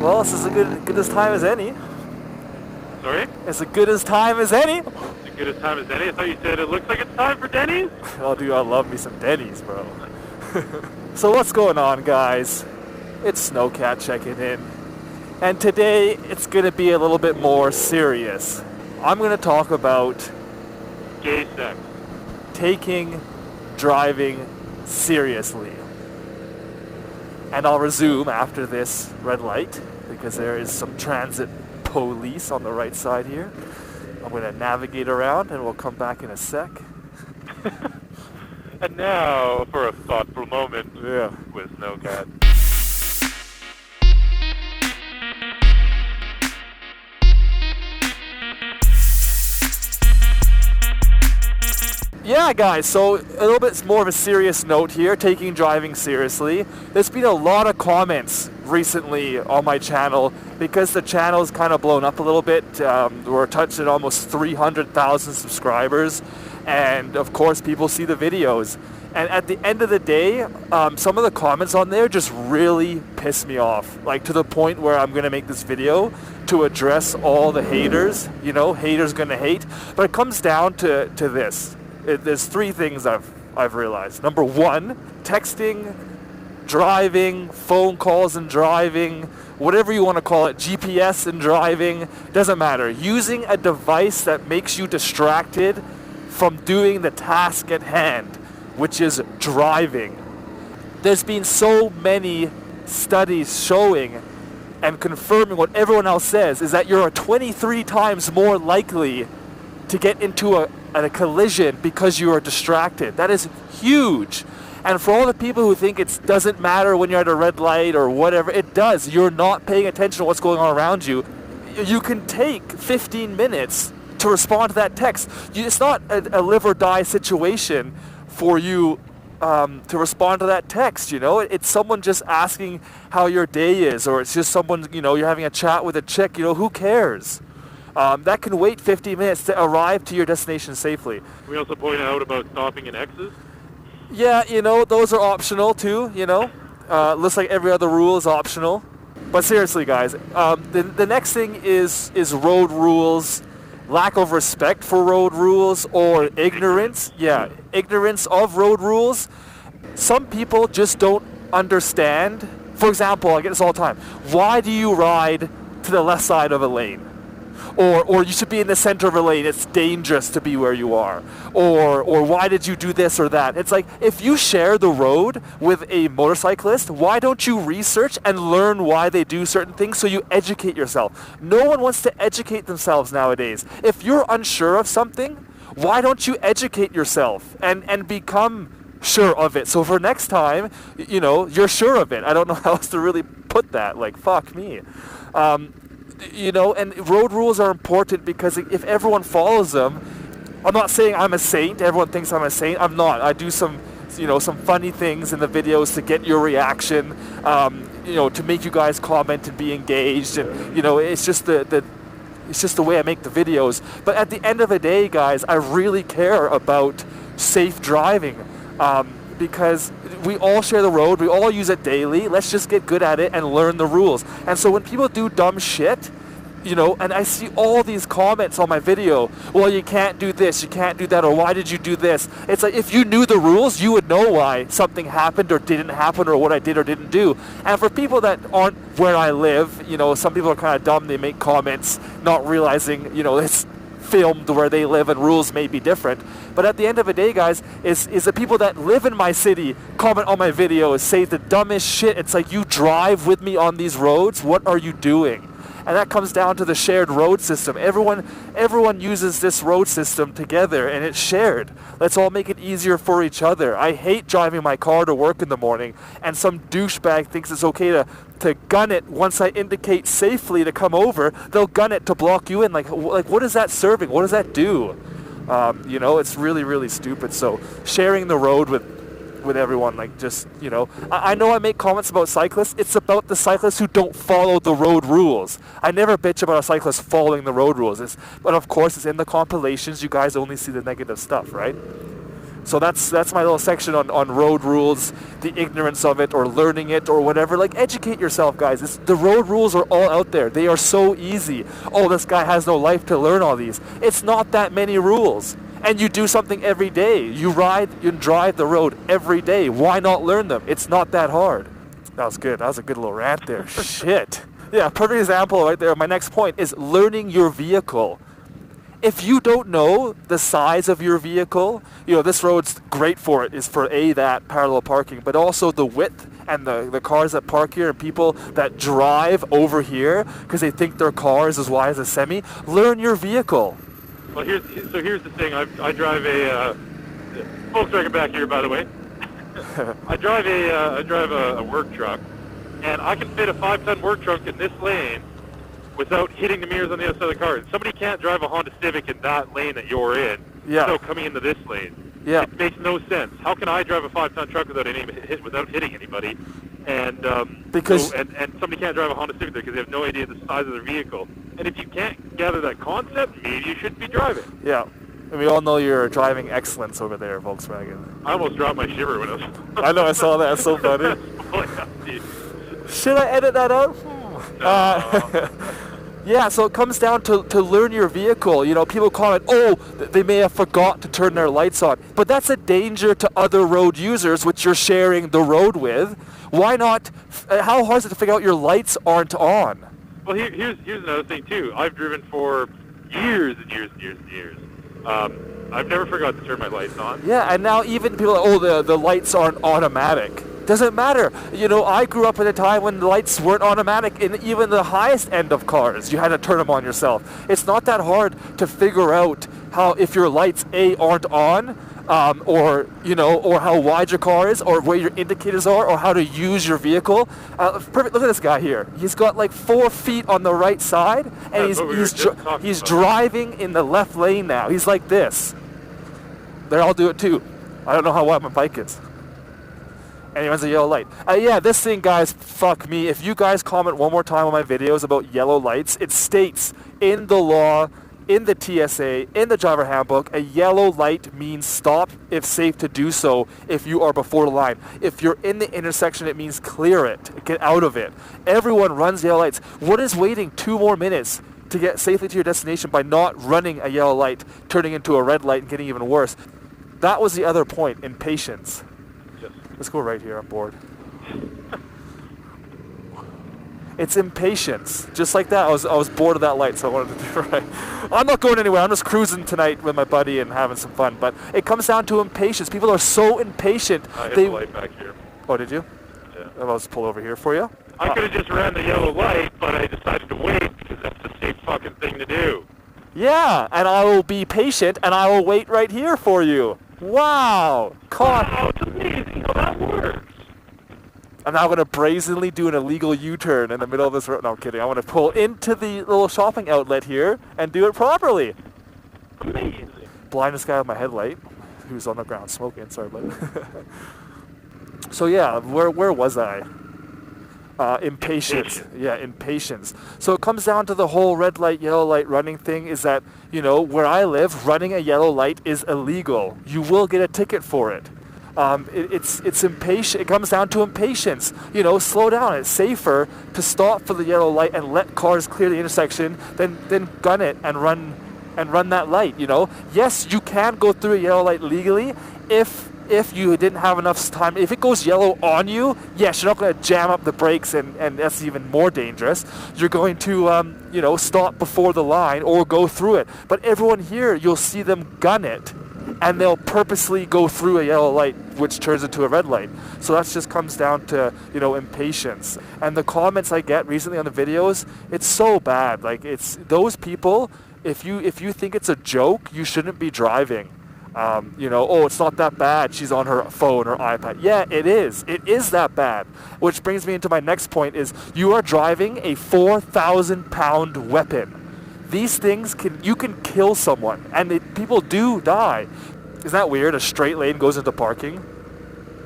Well, this is as good as time as any. Sorry? It's as good as time as any. As good as time as any? I thought you said it looks like it's time for Denny's? Oh, dude, I love me some Denny's, bro. So what's going on, guys? It's Snowcat checking in. And today, it's going to be a little bit more serious. I'm going to talk about Gay sex. taking driving seriously. And I'll resume after this red light, because there is some transit police on the right side here. I'm going to navigate around, and we'll come back in a sec. And now for a thoughtful moment Yeah. with Snowcat. Yeah, guys, so a little bit more of a serious note here, taking driving seriously. There's been a lot of comments recently on my channel because the channel's kind of blown up a little bit. We're touching almost 300,000 subscribers, and of course people see the videos. And at the end of the day, some of the comments on there just really piss me off, like to the point where I'm going to make this video to address all the haters. You know, haters gonna hate. But it comes down to this. There's three things I've realized. Number one, texting, driving, phone calls and driving, whatever you want to call it, GPS and driving, doesn't matter. Using a device that makes you distracted from doing the task at hand, which is driving. There's been so many studies showing and confirming what everyone else says, is that you're 23 times more likely to get into a collision because you are distracted. That is huge. And for all the people who think it doesn't matter when you're at a red light or whatever, it does. You're not paying attention to what's going on around you. You can take 15 minutes to respond to that text. It's not a live or die situation for you to respond to that text, you know? It's someone just asking how your day is, or it's just someone, you know, you're having a chat with a chick, you know, who cares? That can wait 50 minutes to arrive to your destination safely. We also pointed out about stopping in X's. Yeah, you know, those are optional too, you know. Looks like every other rule is optional. But seriously, guys, the next thing is road rules, lack of respect for road rules, or ignorance. Yeah, ignorance of road rules. Some people just don't understand. For example, I get this all the time. Why do you ride to the left side of a lane? Or you should be in the center of a lane. It's dangerous to be where you are. Or why did you do this or that? It's like, if you share the road with a motorcyclist, why don't you research and learn why they do certain things so you educate yourself? No one wants to educate themselves nowadays. If you're unsure of something, why don't you educate yourself and become sure of it? So for next time, you know, you're sure of it. I don't know how else to really put that. Like, fuck me. You know, and road rules are important because if everyone follows them, I'm not saying I'm a saint. Everyone thinks I'm a saint. I'm not. I do some, you know, some funny things in the videos to get your reaction, you know, to make you guys comment and be engaged. And, you know, it's just it's just the way I make the videos. But at the end of the day, guys, I really care about safe driving. Because we all share the road, we all use it daily. Let's just get good at it and learn the rules. And so when people do dumb shit, you know, and I see all these comments on my video, well, you can't do this, you can't do that, or why did you do this? It's like, if you knew the rules, you would know why something happened or didn't happen, or what I did or didn't do. And for people that aren't where I live, you know, some people are kind of dumb, they make comments not realizing, you know, it's filmed where they live and rules may be different. But at the end of the day, guys, is the people that live in my city comment on my videos, say the dumbest shit. It's like, you drive with me on these roads, what are you doing? And that comes down to the shared road system. Everyone uses this road system together, and it's shared. Let's all make it easier for each other. I hate driving my car to work in the morning, and some douchebag thinks it's okay to gun it once I indicate safely to come over. They'll gun it to block you in. Like what is that serving? What does that do? You know, it's really, really stupid. So sharing the road with everyone, like, just, you know, I know I make comments about cyclists. It's about the cyclists who don't follow the road rules. I never bitch about a cyclist following the road rules. But of course, it's in the compilations. You guys only see the negative stuff, right? So that's my little section on road rules, the ignorance of it, or learning it, or whatever. Like, educate yourself, guys. The road rules are all out there. They are so easy. Oh, this guy has no life to learn all these. It's not that many rules. And you do something every day. You drive the road every day. Why not learn them? It's not that hard. That was good. That was a good little rant there. Shit. Yeah, perfect example right there. My next point is learning your vehicle. If you don't know the size of your vehicle, this road's great for it, is for that parallel parking, but also the width and the cars that park here and people that drive over here because they think their car is as wide as a semi. Learn your vehicle. Well, here's the thing. I drive a Volkswagen back here, by the way. I drive a work truck, and I can fit a 5-ton work truck in this lane without hitting the mirrors on the other side of the car. Somebody can't drive a Honda Civic in that lane that you're in without coming into this lane. Yeah. It makes no sense. How can I drive a 5-ton truck without hitting anybody? And and somebody can't drive a Honda Civic there because they have no idea the size of their vehicle. And if you can't gather that concept, maybe you shouldn't be driving. Yeah. And we all know your driving excellence over there, Volkswagen. I almost dropped my shiver when I was... I know, I saw that. That's so funny. Should I edit that out? Yeah, so it comes down to learn your vehicle. People comment, oh, they may have forgot to turn their lights on. But that's a danger to other road users, which you're sharing the road with. Why not? How hard is it to figure out your lights aren't on? Well, here's another thing, too. I've driven for years and years and years and years. I've never forgot to turn my lights on. Yeah, and now even people are like, oh, the lights aren't automatic. Doesn't matter. I grew up at a time when the lights weren't automatic in even the highest end of cars. You had to turn them on yourself. It's not that hard to figure out if your lights aren't on, or how wide your car is, or where your indicators are, or how to use your vehicle. Perfect. Look at this guy here. He's got like 4 feet on the right side, and he's driving in the left lane now. He's like this. There, I'll do it too. I don't know how wide my bike is. And he runs a yellow light. Yeah, this thing, guys, fuck me. If you guys comment one more time on my videos about yellow lights, it states in the law, in the TSA, in the driver handbook, a yellow light means stop if safe to do so if you are before the line. If you're in the intersection, it means clear it. Get out of it. Everyone runs yellow lights. What is waiting 2 more minutes to get safely to your destination by not running a yellow light, turning into a red light and getting even worse? That was the other point, impatience. Let's go right here, I'm bored. It's impatience. Just like that, I was bored of that light, so I wanted to do it right. I'm not going anywhere. I'm just cruising tonight with my buddy and having some fun. But it comes down to impatience. People are so impatient. I hit the light back here. Oh, did you? Yeah. I'll just pull over here for you. I could have just ran the yellow light, but I decided to wait because that's the safe fucking thing to do. Yeah, and I will be patient, and I will wait right here for you. Wow! Wow, it's amazing how that works. I'm now going to brazenly do an illegal U-turn in the middle of this road. No, I'm kidding. I want to pull into the little shopping outlet here and do it properly. Amazing. Blind this guy with my headlight, who's on the ground smoking. Sorry, bud. So yeah, where was I? Impatience. Yeah, impatience. So it comes down to the whole red light, yellow light running thing is that, where I live, running a yellow light is illegal. You will get a ticket for it. It's impatient. It comes down to impatience. Slow down. It's safer to stop for the yellow light and let cars clear the intersection than gun it and run that light. Yes, you can go through a yellow light legally if you didn't have enough time. If it goes yellow on you, yes, you're not going to jam up the brakes, and that's even more dangerous. You're going to, stop before the line or go through it. But everyone here, you'll see them gun it, and they'll purposely go through a yellow light, which turns into a red light. So that just comes down to, impatience. And the comments I get recently on the videos, it's so bad. Like, it's those people, if you think it's a joke, you shouldn't be driving. Oh, it's not that bad. She's on her phone or iPad. Yeah, it is. It is that bad. Which brings me into my next point is you are driving a 4,000-pound weapon. These things you can kill someone, and people do die. Isn't that weird? A straight lane goes into parking.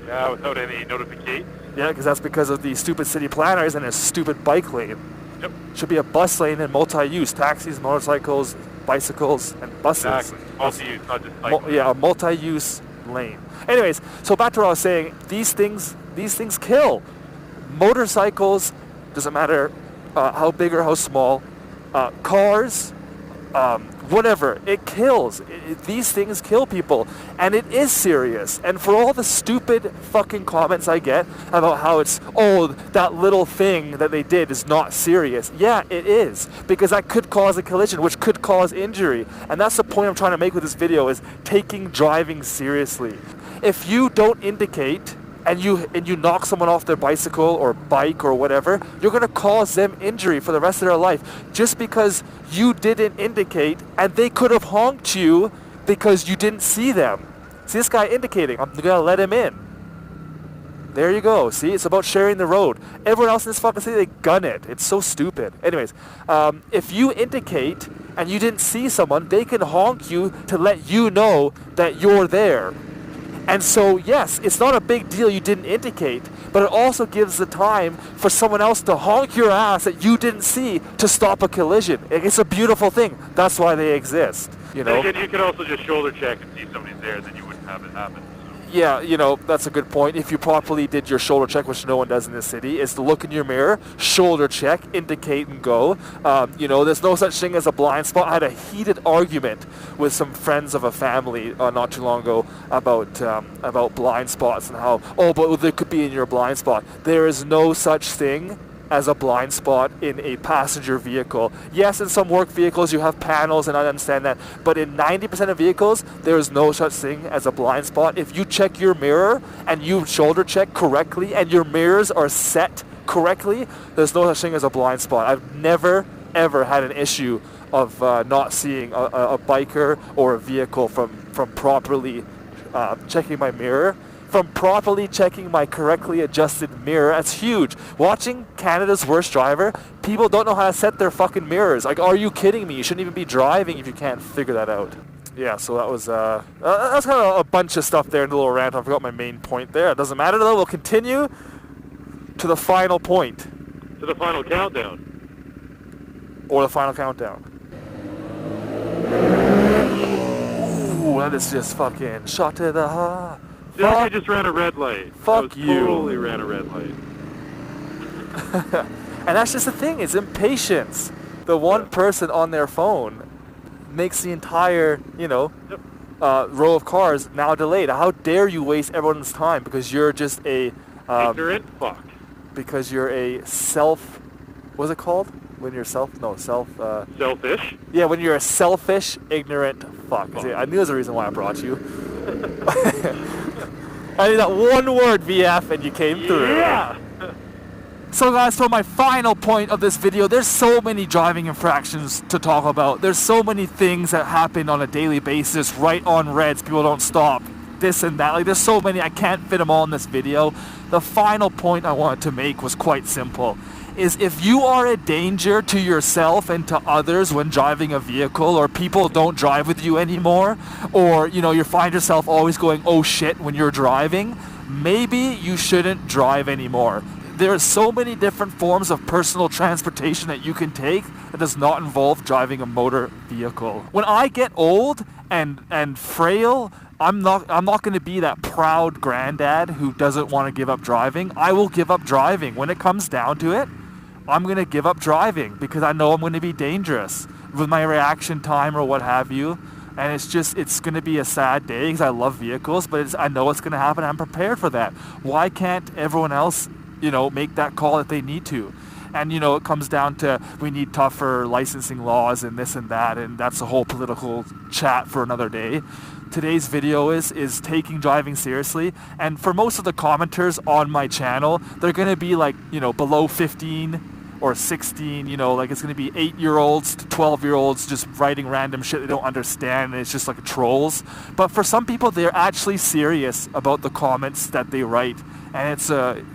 Yeah, without any notification. Yeah, because of the stupid city planners and a stupid bike lane. Yep. Should be a bus lane and multi-use. Taxis, motorcycles, bicycles, and buses. Exactly. Multi-use, not just cycling. A multi-use lane. Anyways, so back to what I was saying. These things kill. Motorcycles, doesn't matter how big or how small. Cars, whatever, it kills. These things kill people, and it is serious. And for all the stupid fucking comments I get about how it's, oh, that little thing that they did is not serious. Yeah, it is, because that could cause a collision, which could cause injury. And that's the point I'm trying to make with this video, is taking driving seriously. If you don't indicate and you knock someone off their bicycle or bike or whatever, you're going to cause them injury for the rest of their life just because you didn't indicate, and they could have honked you because you didn't see them. See, this guy indicating, I'm going to let him in. There you go. See, it's about sharing the road. Everyone else in this fucking city, they gun it. It's so stupid. Anyways, if you indicate and you didn't see someone, they can honk you to let you know that you're there. And so, yes, it's not a big deal you didn't indicate, but it also gives the time for someone else to honk your ass that you didn't see to stop a collision. It's a beautiful thing. That's why they exist, you know. And you can also just shoulder check and see if somebody's there, then you wouldn't have it happen. Yeah, you know, that's a good point. If you properly did your shoulder check, which no one does in this city, is to look in your mirror, shoulder check, indicate, and go. You know, there's no such thing as a blind spot. I had a heated argument with some friends of a family not too long ago about blind spots and how, oh, but there could be in your blind spot. There is no such thing as a blind spot in a passenger vehicle. Yes, in some work vehicles you have panels, and I understand that, but in 90% of vehicles, there is no such thing as a blind spot. If you check your mirror and you shoulder check correctly and your mirrors are set correctly, there's no such thing as a blind spot. I've never, ever had an issue of not seeing a biker or a vehicle from properly checking my mirror. From properly checking my correctly adjusted mirror. That's huge. Watching Canada's Worst Driver, people don't know how to set their fucking mirrors. Like, are you kidding me? You shouldn't even be driving if you can't figure that out. Yeah, so that was kind of a bunch of stuff there in the little rant. I forgot my main point there. It doesn't matter though. We'll continue to the final point. To the final countdown. Or the final countdown. Ooh, that is just fucking shot to the heart. I just ran a red light. Fuck you. Totally ran a red light. And that's just the thing, it's impatience. The one person on their phone makes the entire, you know, row of cars now delayed. How dare you waste everyone's time because you're just a... ignorant fuck. Because you're a what's it called? When you're selfish? Yeah, when you're a selfish, ignorant fuck. See, I knew there's a reason why I brought you. I need that one word, VF, and you came through. Yeah! So guys, for my final point of this video, there's so many driving infractions to talk about. There's so many things that happen on a daily basis, right on reds, people don't stop, this and that. Like, there's so many, I can't fit them all in this video. The final point I wanted to make was quite simple. Is if you are a danger to yourself and to others when driving a vehicle, or people don't drive with you anymore, or you know, you find yourself always going oh shit when you're driving, maybe you shouldn't drive anymore. There are so many different forms of personal transportation that you can take that does not involve driving a motor vehicle. When I get old and frail, I'm not going to be that proud granddad who doesn't want to give up driving. I will give up driving. When it comes down to it, I'm going to give up driving because I know I'm going to be dangerous with my reaction time or what have you. And it's going to be a sad day because I love vehicles, but I know it's going to happen. I'm prepared for that. Why can't everyone else, you know, make that call if they need to? And, you know, it comes down to we need tougher licensing laws and this and that, and that's a whole political chat for another day. Today's video is taking driving seriously, and for most of the commenters on my channel, they're going to be like, you know, below 15 or 16, you know, like it's going to be 8-year-olds to 12-year-olds just writing random shit they don't understand, and it's just like trolls. But for some people, they're actually serious about the comments that they write, and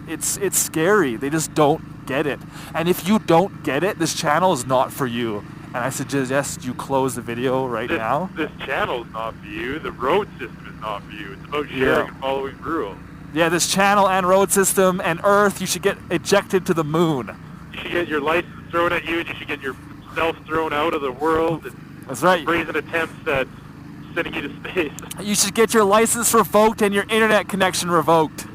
it's scary. They just don't get it. And if you don't get it, this channel is not for you. And I suggest you close the video now. This channel's not for you. The road system is not for you. It's about sharing and following rules. Yeah, this channel and road system and Earth, you should get ejected to the moon. You should get your license thrown at you, and you should get yourself thrown out of the world. And that's right. Brazen attempts at sending you to space. You should get your license revoked and your internet connection revoked.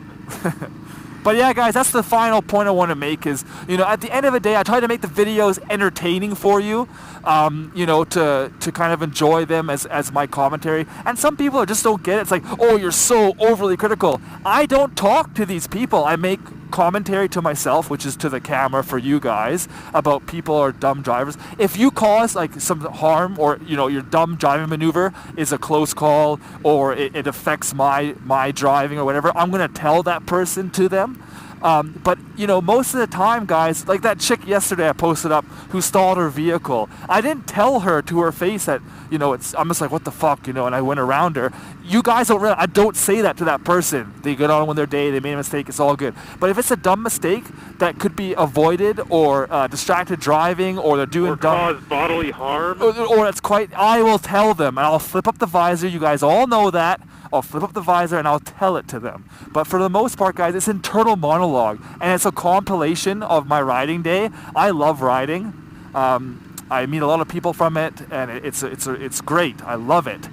But yeah, guys, that's the final point I want to make is, at the end of the day, I try to make the videos entertaining for you, to kind of enjoy them as my commentary. And some people just don't get it. It's like, oh, you're so overly critical. I don't talk to these people. I make commentary to myself, which is to the camera for you guys, about people or dumb drivers. If you cause like some harm, or your dumb driving maneuver is a close call, or it affects my driving or whatever, I'm gonna tell that person to them. But most of the time, guys, like that chick yesterday I posted up who stalled her vehicle, I didn't tell her to her face that I'm just like, what the fuck, and I went around her. You guys don't realize, I don't say that to that person. They get on with their day, they made a mistake, it's all good. But if it's a dumb mistake that could be avoided, or distracted driving, or they're doing dumb, cause bodily harm, or it's I will tell them, and I'll flip up the visor. You guys all know that. I'll flip up the visor and I'll tell it to them. But for the most part, guys, it's internal monologue, and it's a compilation of my riding day. I love riding. I meet a lot of people from it, and it's great. I love it.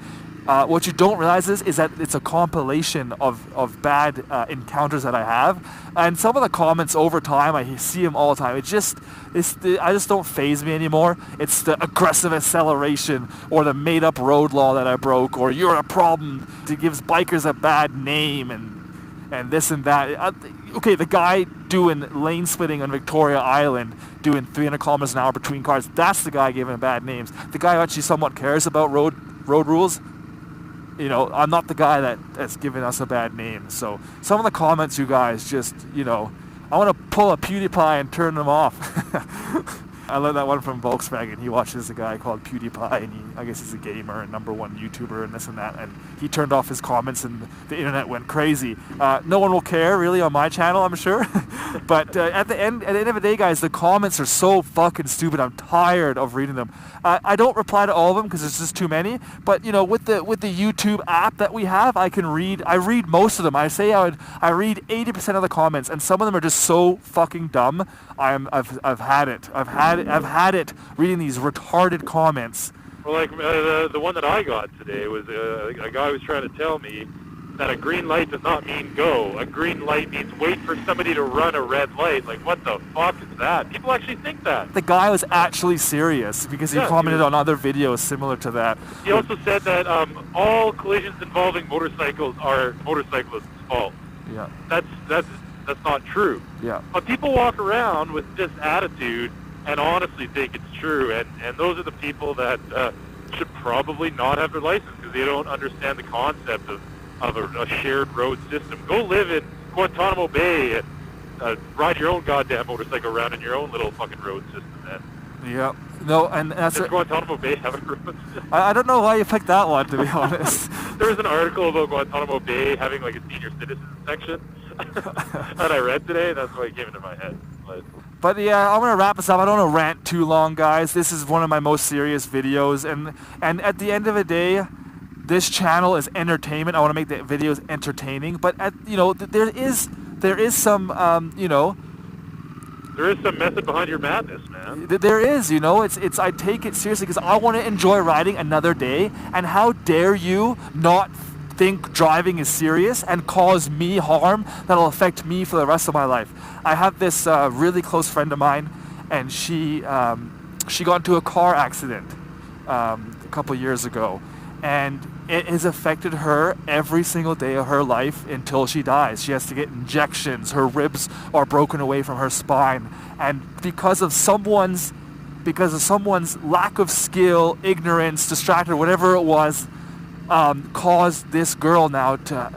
What you don't realize is that it's a compilation of bad encounters that I have, and some of the comments over time, I see them all the time. I just don't faze me anymore. It's the aggressive acceleration, or the made-up road law that I broke, or you're a problem. It gives bikers a bad name, and this and that. Okay, the guy doing lane splitting on Victoria Island, doing 300 kilometers an hour between cars, that's the guy giving bad names. The guy who actually somewhat cares about road rules, I'm not the guy that's giving us a bad name. So some of the comments, you guys, just, I want to pull a PewDiePie and turn them off. I love that one from Volkswagen. He watches a guy called PewDiePie, and I guess he's a gamer and #1 YouTuber and this and that, and he turned off his comments and the internet went crazy. No one will care really on my channel, I'm sure. But at the end of the day, guys, the comments are so fucking stupid. I'm tired of reading them. I don't reply to all of them because there's just too many. But with the YouTube app that we have, I read most of them. I say I read 80% of the comments, and some of them are just so fucking dumb. I've had it. I've had it reading these retarded comments. Well, like the one that I got today was a guy was trying to tell me that a green light does not mean go. A green light means wait for somebody to run a red light. Like, what the fuck is that? People actually think that. The guy was actually serious because he commented on other videos similar to that. He also said that all collisions involving motorcycles are motorcyclists' fault. Yeah. That's not true. Yeah. But people walk around with this attitude and honestly think it's true, and those are the people that should probably not have their license because they don't understand the concept of a shared road system. Go live in Guantanamo Bay and ride your own goddamn motorcycle around in your own little fucking road system, man. Yeah. No, and that's... Does Guantanamo Bay have a road system? I don't know why you picked that one, to be honest. There was an article about Guantanamo Bay having like a senior citizen section that I read today, and that's why it came into my head. But yeah, I'm going to wrap this up. I don't want to rant too long, guys. This is one of my most serious videos, and at the end of the day, this channel is entertainment. I want to make the videos entertaining, but there is some there is some method behind your madness, man. There is, it's I take it seriously because I want to enjoy riding another day, and how dare you not think driving is serious and cause me harm that'll affect me for the rest of my life. I have this really close friend of mine, and she got into a car accident a couple years ago, and it has affected her every single day of her life until she dies. She has to get injections. Her ribs are broken away from her spine, and because of someone's lack of skill, ignorance, distracted, whatever it was, caused this girl now to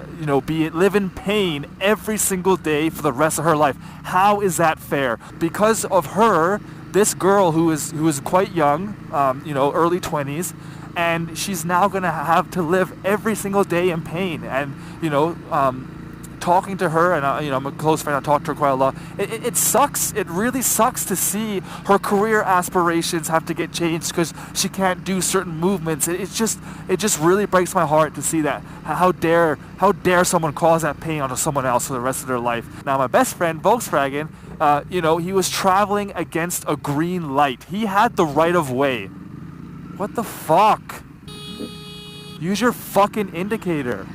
live in pain every single day for the rest of her life. How is that fair? Because of her, this girl who is quite young, early 20s, and she's now going to have to live every single day in pain. And talking to her, and I'm a close friend, I talk to her quite a lot. It sucks. It really sucks to see her career aspirations have to get changed because she can't do certain movements. It just really breaks my heart to see that. How dare someone cause that pain onto someone else for the rest of their life? Now, my best friend, Volkswagen, he was traveling against a green light. He had the right of way. What the fuck? Use your fucking indicator.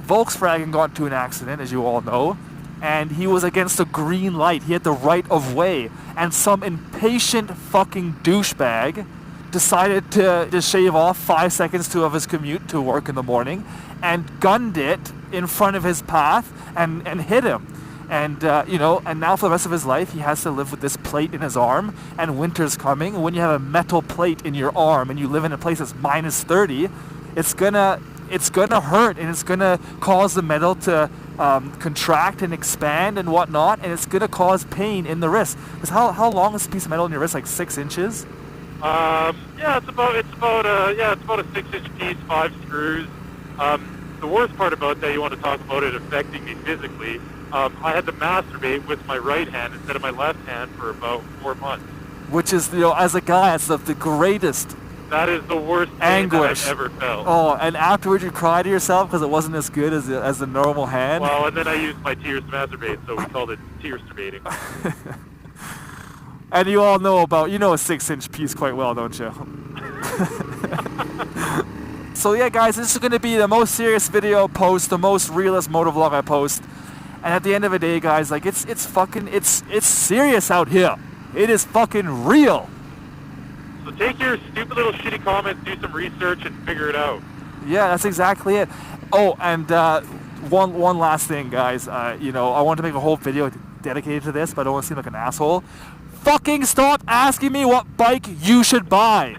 Volkswagen got into an accident, as you all know, and he was against a green light. He had the right of way, and some impatient fucking douchebag decided to just shave off 5 seconds of his commute to work in the morning and gunned it in front of his path and hit him. And, and now for the rest of his life, he has to live with this plate in his arm, and winter's coming. And when you have a metal plate in your arm and you live in a place that's minus 30, it's gonna hurt, and it's gonna cause the metal to contract and expand and whatnot, and it's gonna cause pain in the wrist. Because how long is a piece of metal in your wrist? Like 6 inches? It's about a 6-inch piece, 5 screws. The worst part about that, you want to talk about it affecting me physically. I had to masturbate with my right hand instead of my left hand for about 4 months. Which is, as a guy, it's the greatest. That is the worst anguish I've ever felt. Oh, and afterwards you cry to yourself because it wasn't as good as the normal hand. Well, and then I used my tears to masturbate, so we called it tear-sturbating. And you all know a 6-inch piece quite well, don't you? So yeah, guys, this is going to be the most serious video post, the most realist motovlog I post. And at the end of the day, guys, like it's serious out here. It is fucking real. So take your stupid little shitty comments, do some research, and figure it out. Yeah, that's exactly it. Oh, and one last thing, guys. I want to make a whole video dedicated to this, but I don't want to seem like an asshole. Fucking stop asking me what bike you should buy.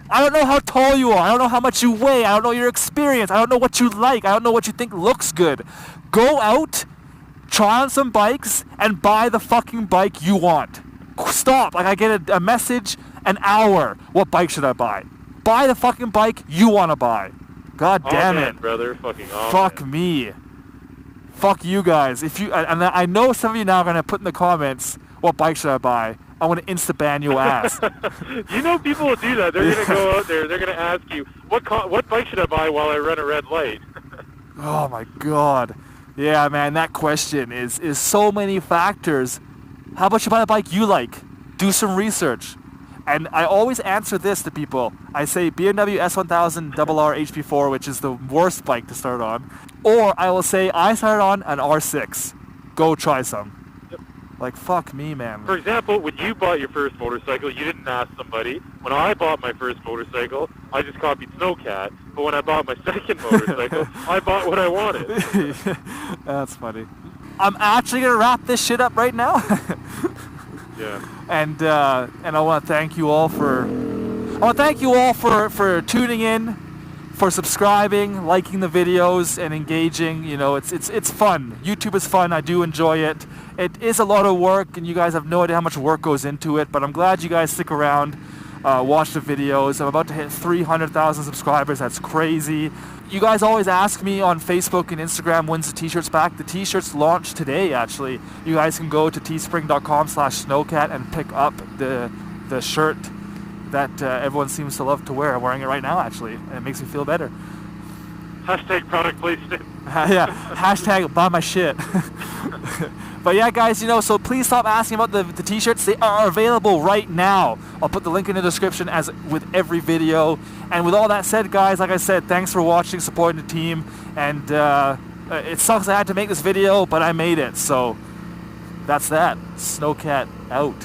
I don't know how tall you are. I don't know how much you weigh. I don't know your experience. I don't know what you like. I don't know what you think looks good. Go out, try on some bikes, and buy the fucking bike you want. Stop. Like, I get a message an hour. What bike should I buy? Buy the fucking bike you want to buy. God damn it, brother. Fucking fuck me. Fuck you guys. And I know some of you now are gonna put in the comments, what bike should I buy? I want to insta-ban your ass. People will do that. They're gonna go out there. They're gonna ask you, what bike should I buy while I run a red light? Oh my god. Yeah, man, that question is so many factors. How about you buy a bike you like? Do some research. And I always answer this to people. I say BMW S1000 RR HP4, which is the worst bike to start on. Or I will say I started on an R6. Go try some. Yep. Like, fuck me, man. For example, when you bought your first motorcycle, you didn't ask somebody. When I bought my first motorcycle, I just copied Snowcat. But when I bought my second motorcycle, I bought what I wanted. That's funny. I'm actually going to wrap this shit up right now. Yeah. And I want to thank you all for tuning in, for subscribing, liking the videos, and engaging. It's fun. YouTube is fun. I do enjoy it. It is a lot of work, and you guys have no idea how much work goes into it. But I'm glad you guys stick around, watch the videos. I'm about to hit 300,000 subscribers. That's crazy. You guys always ask me on Facebook and Instagram, when's the t-shirts back? The t-shirts launched today, actually. You guys can go to teespring.com/snowcat and pick up the shirt that everyone seems to love to wear. I'm wearing it right now, actually, and it makes me feel better. Hashtag product placement. Yeah, hashtag buy my shit. But yeah, guys, so please stop asking about the t-shirts. They are available right now. I'll put the link in the description as with every video. And with all that said, guys, like I said, thanks for watching, supporting the team. And it sucks I had to make this video, but I made it. So that's that. Snowcat out.